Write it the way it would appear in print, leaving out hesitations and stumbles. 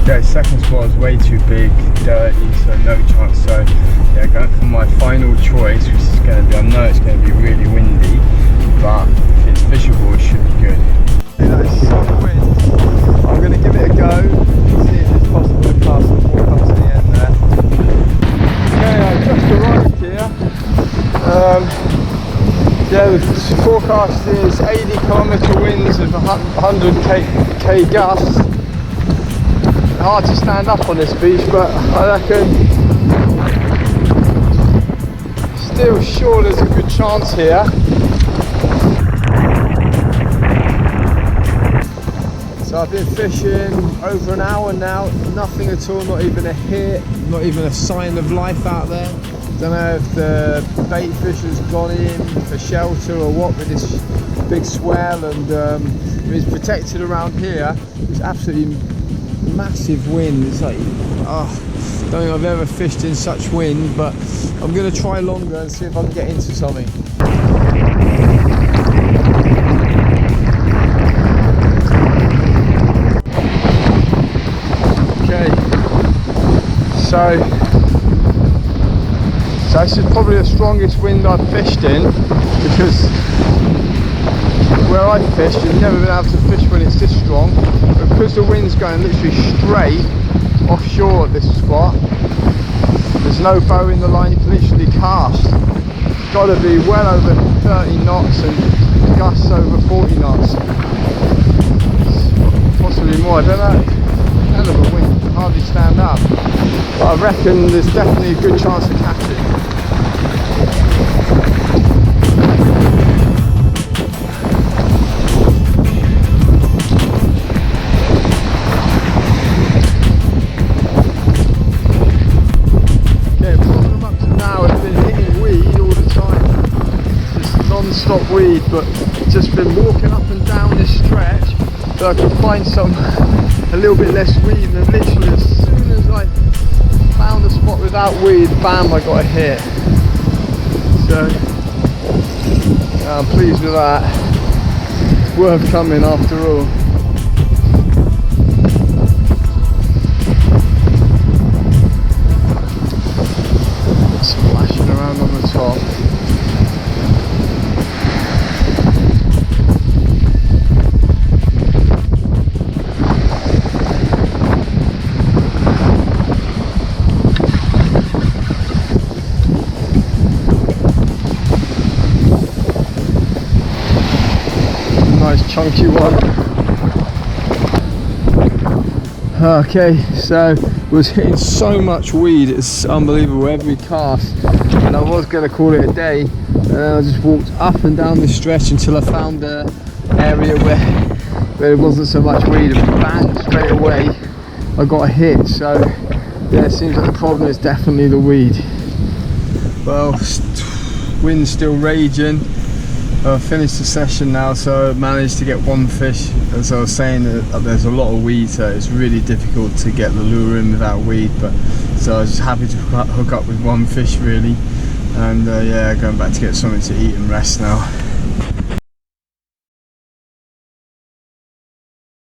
Yeah, second spot was way too big, dirty, so no chance. So yeah, going for my final choice, which is going to be, I know it's going to be really windy, but if it's fishable, it should be good. Hey, that is some wind. I'm going to give it a go, see if it's possible to cast the forecast to the end there. Okay, I just arrived here. Yeah, the forecast is 80km winds of 100 gusts. Hard to stand up on this beach, but I reckon still sure there's a good chance here. So I've been fishing over an hour now, nothing at all, not even a hit, not even a sign of life out there. Don't know if the bait fish has gone in for shelter or what with this big swell, and it's protected around here. It's absolutely massive wind. It's like, don't think I've ever fished in such wind, but I'm going to try longer and see if I can get into something. Okay, so this is probably the strongest wind I've fished in, because where I fish, you've never been able to fish when it's this strong. But because the wind's going literally straight offshore at this spot, there's no bow in the line, you can literally cast. It's got to be well over 30 knots and gusts over 40 knots. Possibly more, I don't know. Hell of a wind, you can hardly stand up. But I reckon there's definitely a good chance to catch it. Non-stop weed, but just been walking up and down this stretch so I could find a little bit less weed, and literally as soon as I found a spot without weed, bam, I got a hit. So I'm pleased with that. It's worth coming after all. Splashing around on the top. Chunky one. Okay, so was hitting so much weed, it's unbelievable every cast, and I was going to call it a day, and I just walked up and down this stretch until I found the area where there wasn't so much weed, and bang, straight away I got a hit. So yeah, it seems like the problem is definitely the weed. Well, wind's still raging. I've finished the session now, so I managed to get one fish. As I was saying, there's a lot of weed, so it's really difficult to get the lure in without weed. But so I was just happy to hook up with one fish really, and yeah, going back to get something to eat and rest now.